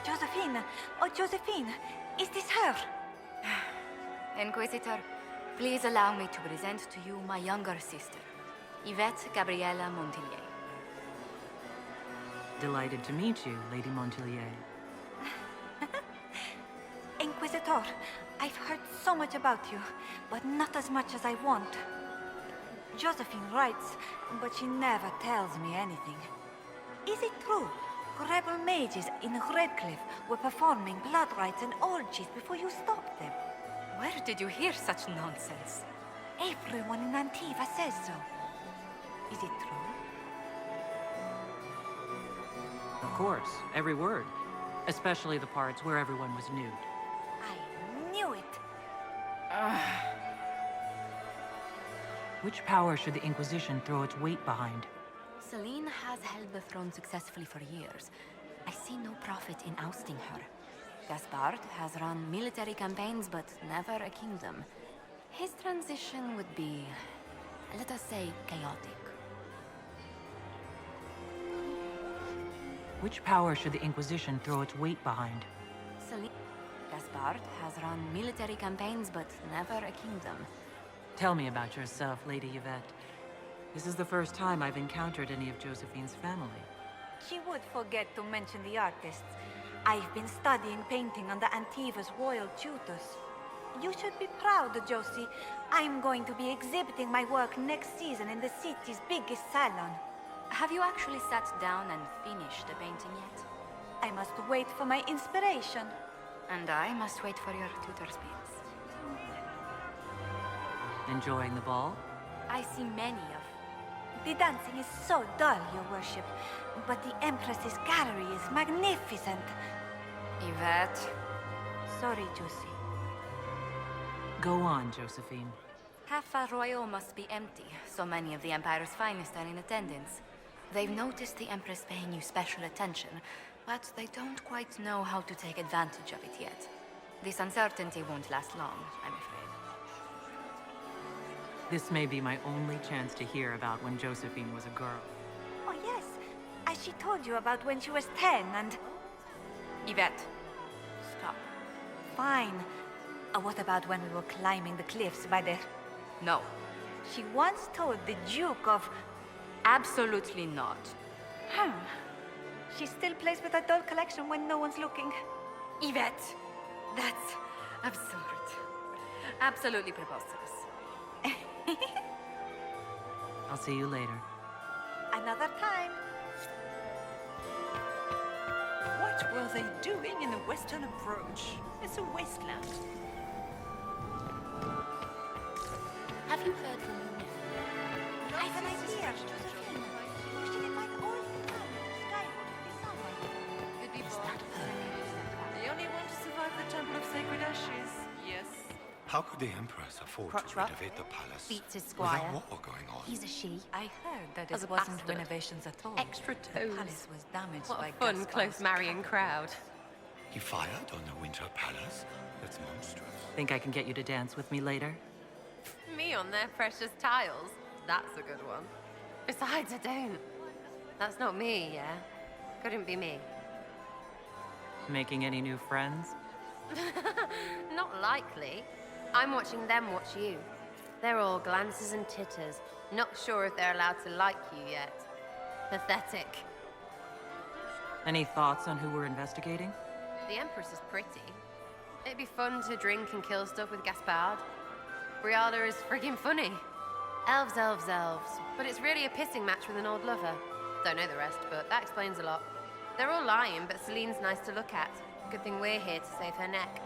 Josephine! Oh, Josephine! Is this her? Inquisitor, please allow me to present to you my younger sister, Yvette Gabriella Montillier. Delighted to meet you, Lady Montillier. Inquisitor, I've heard so much about you, but not as much as I want. Josephine writes, but she never tells me anything. Is it true? Rebel mages in Redcliffe were performing blood rites and orgies before you stopped them. Where did you hear such nonsense? Everyone in Antiva says so. Is it true? Of course, every word. Especially the parts where everyone was nude. I knew it. Which power should the Inquisition throw its weight behind? Celine has held the throne successfully for years. I see no profit in ousting her. Gaspard has run military campaigns, but never a kingdom. His transition would be, let us say, chaotic. Which power should the Inquisition throw its weight behind? Celine... Gaspard has run military campaigns, but never a kingdom. Tell me about yourself, Lady Yvette. This is the first time I've encountered any of Josephine's family. She would forget to mention the artists. I've been studying painting under Antiva's royal tutors. You should be proud, Josie. I'm going to be exhibiting my work next season in the city's biggest salon. Have you actually sat down and finished the painting yet? I must wait for my inspiration. And I must wait for your tutor's pins. Enjoying the ball? I see many of... The dancing is so dull, Your Worship. But the Empress's gallery is magnificent. Yvette... Sorry, Josie. Go on, Josephine. Half Royal must be empty. So many of the Empire's finest are in attendance. They've noticed the Empress paying you special attention, but they don't quite know how to take advantage of it yet. This uncertainty won't last long, I'm afraid. This may be my only chance to hear about when Josephine was a girl. Oh, yes. As she told you about when she was 10 and... Yvette, stop. Fine. What about when we were climbing the cliffs by the... No. She once told the Duke of... Absolutely not. She still plays with her doll collection when no one's looking. Yvette, that's absurd. Absolutely preposterous. I'll see you later. Another time. What were they doing in the western approach? It's a wasteland. Have you heard from your nephew? I have an idea, Josephine. We should invite all the family to Skywood this summer. You'd be Is bored. that her? The only one to survive the Temple of Sacred Ashes. Yes. How could the Empress afford Crotch to rot. renovate the palace Beats his with squire. a war going on? He's a she. I heard that As it a wasn't bastard. renovations at all. Extra The toes. palace was damaged What by a fun, Gaspard's close marrying crowd. He fired on the Winter Palace? That's monstrous. Think I can get you to dance with me later? Me on their precious tiles. That's a good one. Besides, I don't. That's not me, yeah? Couldn't be me. Making any new friends? Not likely. I'm watching them watch you. They're all glances and titters. Not sure if they're allowed to like you yet. Pathetic. Any thoughts on who we're investigating? The Empress is pretty. It'd be fun to drink and kill stuff with Gaspard. Briala is friggin' funny. Elves, elves, elves. But it's really a pissing match with an old lover. Don't know the rest, but that explains a lot. They're all lying, but Celine's nice to look at. Good thing we're here to save her neck.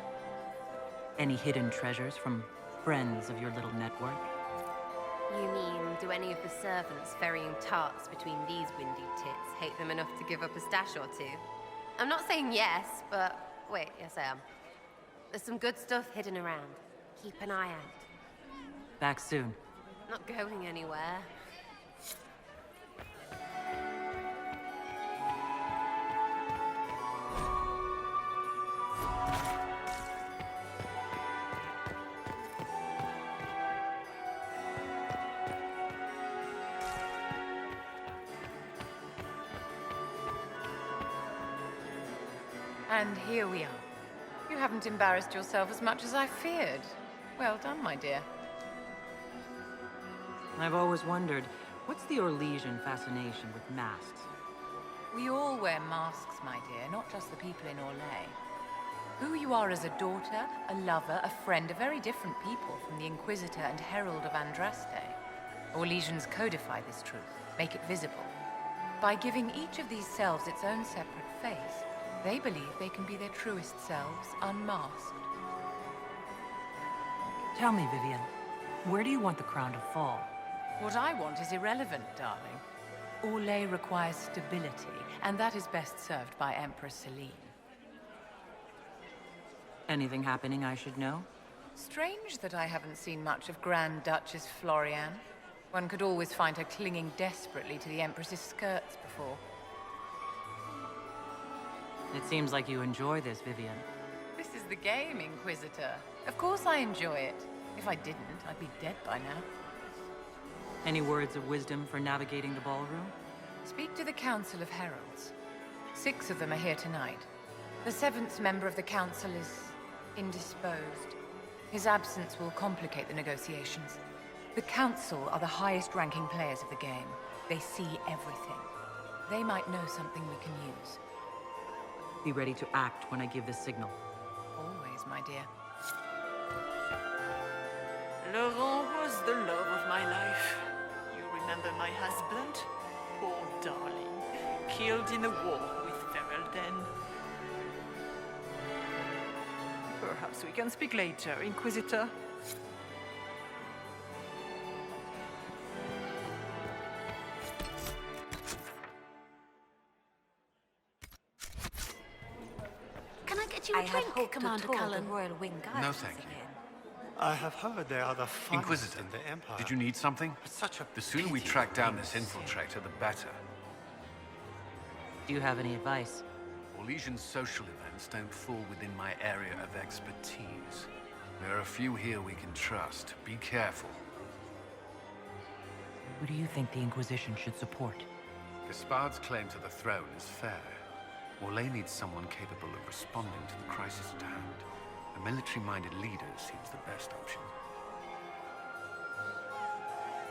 Any hidden treasures from friends of your little network? You mean, do any of the servants ferrying tarts between these windy tits hate them enough to give up a stash or two? I'm not saying yes, but... Wait, yes I am. There's some good stuff hidden around. Keep an eye out. Back soon. Not going anywhere. And here we are. You haven't embarrassed yourself as much as I feared. Well done, my dear. I've always wondered, what's the Orlesian fascination with masks? We all wear masks, my dear, not just the people in Orlais. Who you are as a daughter, a lover, a friend are very different people from the Inquisitor and Herald of Andraste. Orlesians codify this truth, make it visible. By giving each of these selves its own separate face, they believe they can be their truest selves, unmasked. Tell me, Vivian, where do you want the crown to fall? What I want is irrelevant, darling. Orlais requires stability, and that is best served by Empress Celine. Anything happening I should know? Strange that I haven't seen much of Grand Duchess Floriane. One could always find her clinging desperately to the Empress's skirts before. It seems like you enjoy this, Vivian. This is the game, Inquisitor. Of course I enjoy it. If I didn't, I'd be dead by now. Any words of wisdom for navigating the ballroom? Speak to the Council of Heralds. 6 of them are here tonight. The 7th member of the Council is indisposed. His absence will complicate the negotiations. The Council are the highest-ranking players of the game. They see everything. They might know something we can use. Be ready to act when I give the signal. Always, my dear. Laurent was the love of my life. You remember my husband? Poor darling. Killed in a war with Ferelden. Perhaps we can speak later, Inquisitor. Can I get you I a had drink, hoped Commander to tour Cullen? the Royal Wing Gardens No, thank you. again. I have heard they are the finest Inquisitor, in the Empire. did you need something? It's such a The sooner we pity track down things this infiltrator, the better. Do you have any advice? Orlesian social events don't fall within my area of expertise. There are a few here we can trust. Be careful. Who do you think the Inquisition should support? Gaspard's claim to the throne is fair. Orlais needs someone capable of responding to the crisis at hand. A military-minded leader seems the best option.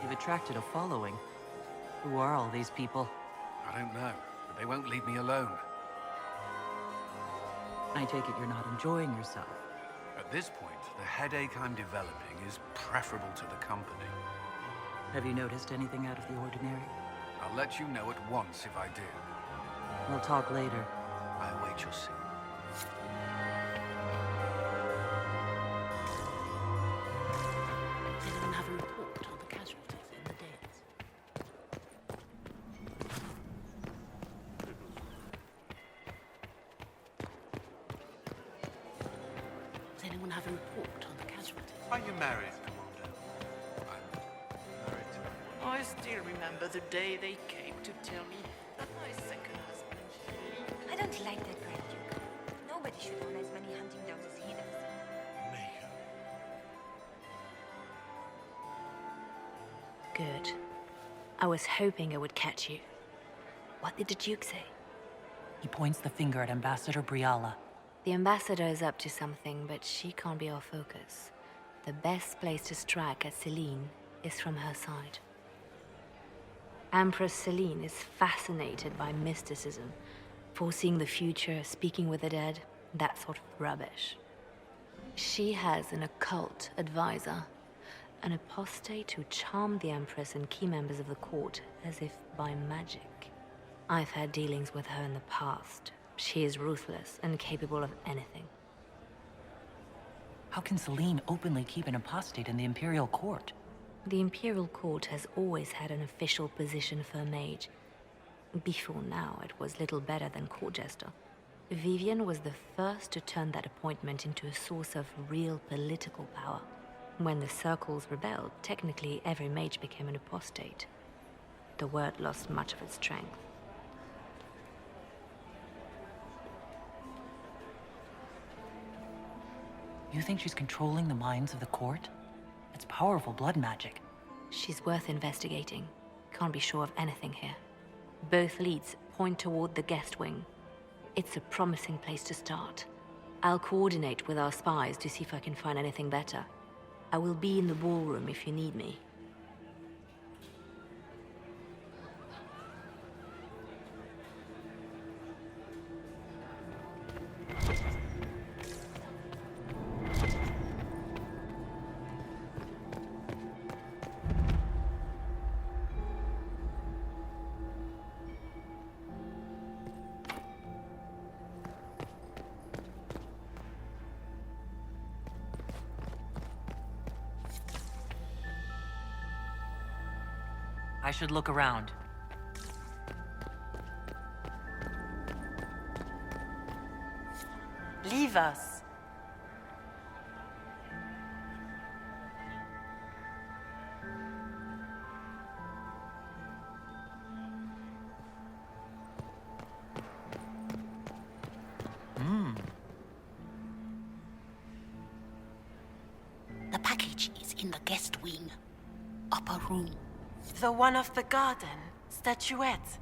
You've attracted a following. Who are all these people? I don't know, but they won't leave me alone. I take it you're not enjoying yourself. At this point, the headache I'm developing is preferable to the company. Have you noticed anything out of the ordinary? I'll let you know at once if I do. We'll talk later. I await your signal. Does anyone have a report on the casualties in the deaths? Does anyone have a report on the casualties? Are you married, Commander? I'm married. I still remember the day they came to tell me that my second husband... I don't like that Grand Duke. Nobody should have as many hunting dogs as he does. Maker. Good. I was hoping I would catch you. What did the Duke say? He points the finger at Ambassador Briala. The ambassador is up to something, but she can't be our focus. The best place to strike at Celine is from her side. Empress Celine is fascinated by mysticism, foreseeing the future, speaking with the dead, that sort of rubbish. She has an occult advisor, an apostate who charmed the Empress and key members of the court as if by magic. I've had dealings with her in the past. She is ruthless and capable of anything. How can Celine openly keep an apostate in the Imperial Court? The Imperial Court has always had an official position for a mage. Before now, it was little better than court jester. Vivian was the first to turn that appointment into a source of real political power. When the circles rebelled, technically every mage became an apostate. The word lost much of its strength. You think she's controlling the minds of the court? It's powerful blood magic. She's worth investigating. Can't be sure of anything here. Both leads point toward the guest wing. It's a promising place to start. I'll coordinate with our spies to see if I can find anything better. I will be in the ballroom if you need me. I should look around. Leave us. The package is in the guest wing. Upper room. The one of the garden. Statuette.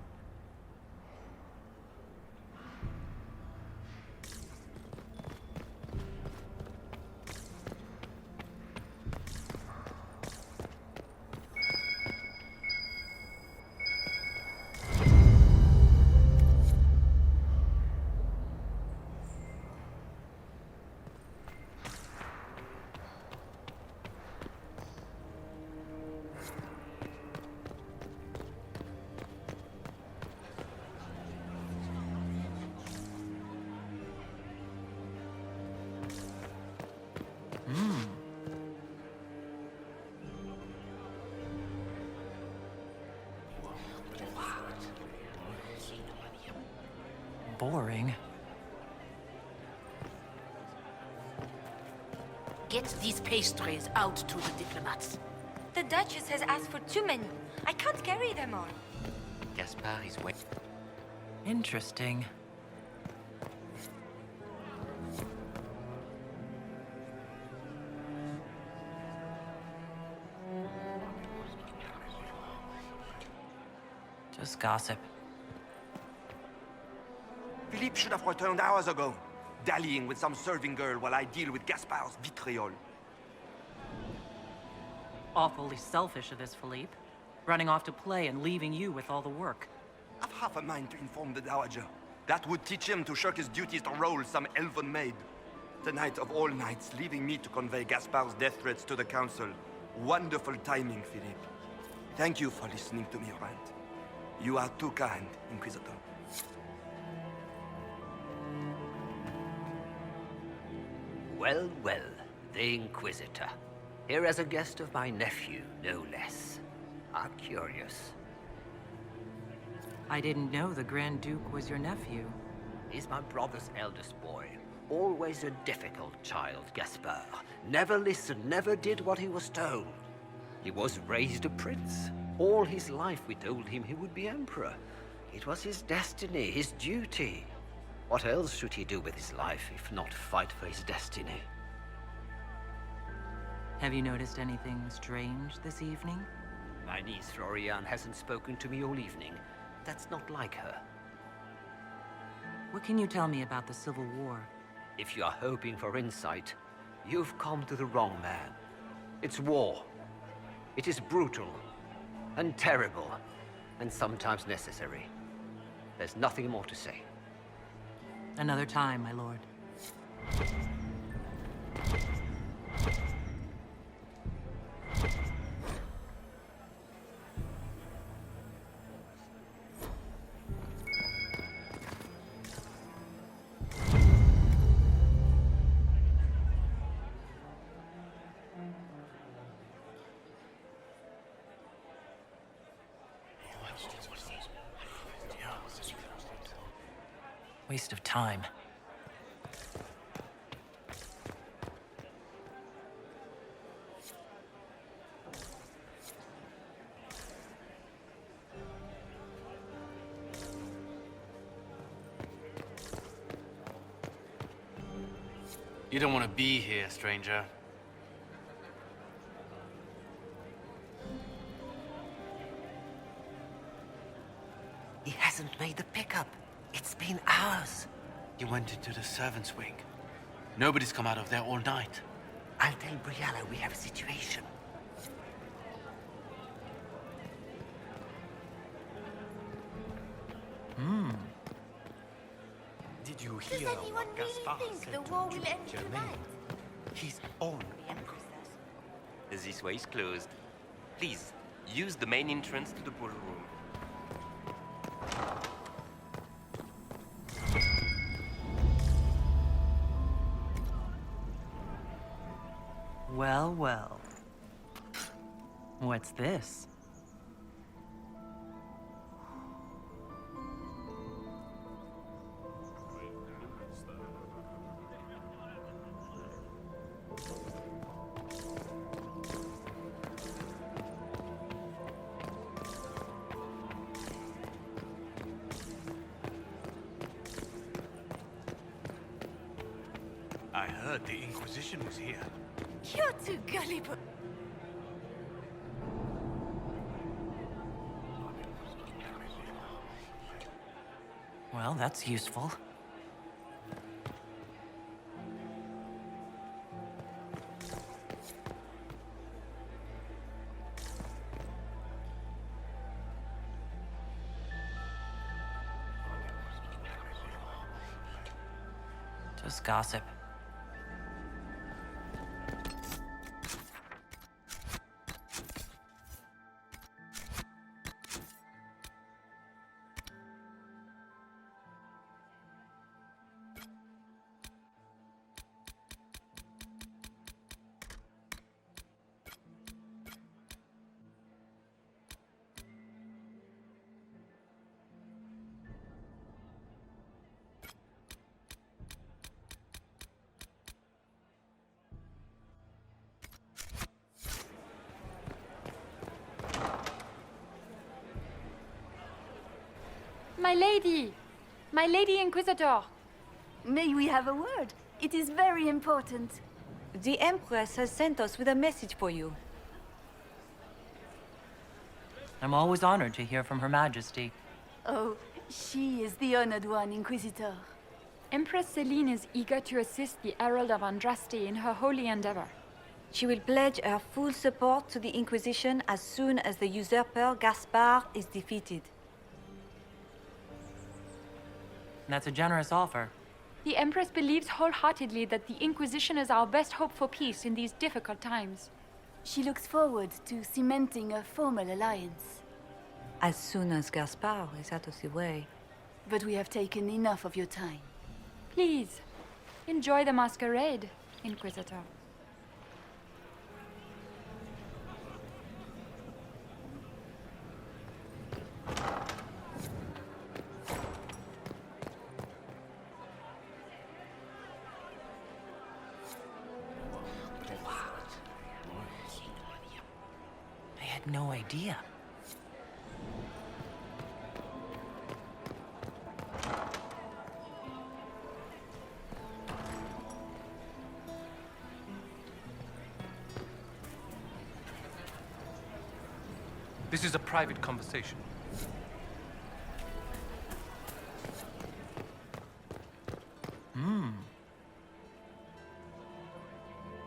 Boring. Get these pastries out to the diplomats. The Duchess has asked for too many. I can't carry them all. Gaspard is waiting. Interesting. Just gossip. Philippe should have returned hours ago, dallying with some serving girl while I deal with Gaspard's vitriol. Awfully selfish of this, Philippe. Running off to play and leaving you with all the work. I've half a mind to inform the Dowager. That would teach him to shirk his duties to roll some elven maid. Tonight of all nights, leaving me to convey Gaspard's death threats to the Council. Wonderful timing, Philippe. Thank you for listening to me rant. You are too kind, Inquisitor. Well, well, the Inquisitor. Here as a guest of my nephew, no less. How curious. I didn't know the Grand Duke was your nephew. He's my brother's eldest boy. Always a difficult child, Gaspard. Never listened, never did what he was told. He was raised a prince. All his life we told him he would be emperor. It was his destiny, his duty. What else should he do with his life if not fight for his destiny? Have you noticed anything strange this evening? My niece Florian hasn't spoken to me all evening. That's not like her. What can you tell me about the Civil War? If you are hoping for insight, you've come to the wrong man. It's war. It is brutal, and terrible, and sometimes necessary. There's nothing more to say. Another time, my lord. Waste of time. You don't want to be here, stranger. He hasn't made the pickup. It's been hours. He went into the servants' wing. Nobody's come out of there all night. I'll tell Briala we have a situation. Did you Does hear anyone what really Gaspard think said the to war will Duke end Germain? tonight? His own uncle. This way is closed. Please, use the main entrance to the ballroom. Well, well. What's this? I heard the Inquisition was here. You're too gullible. Well, that's useful. Just gossip. My lady! My lady Inquisitor! May we have a word? It is very important. The Empress has sent us with a message for you. I'm always honored to hear from Her Majesty. Oh, she is the honored one, Inquisitor. Empress Celine is eager to assist the Herald of Andraste in her holy endeavor. She will pledge her full support to the Inquisition as soon as the usurper Gaspard is defeated. That's a generous offer. The Empress believes wholeheartedly that the Inquisition is our best hope for peace in these difficult times. She looks forward to cementing a formal alliance. As soon as Gaspard is out of the way. But we have taken enough of your time. Please, enjoy the masquerade, Inquisitor. I had no idea. This is a private conversation.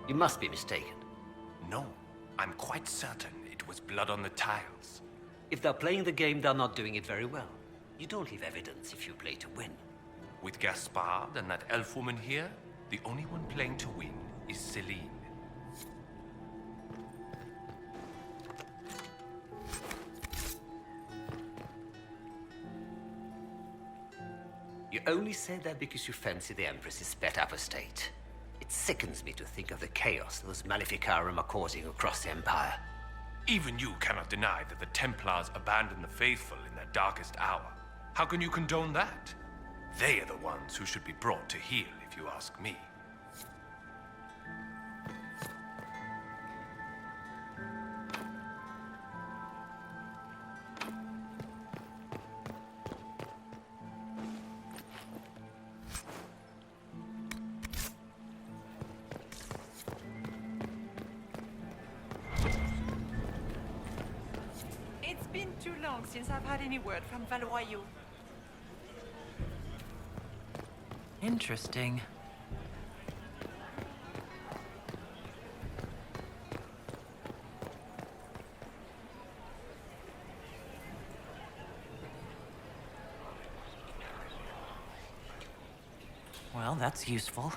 You must be mistaken. No, I'm quite certain it was blood on the tiles. If they're playing the game, they're not doing it very well. You don't leave evidence if you play to win. With Gaspard and that elf woman here, the only one playing to win is Celine. You only say that because you fancy the Empress's sped up estate. It sickens me to think of the chaos those Maleficarum are causing across the Empire. Even you cannot deny that the Templars abandoned the faithful in their darkest hour. How can you condone that? They are the ones who should be brought to heel, if you ask me. It's been too long since I've had any word from Valoyaux. Interesting. Well, that's useful.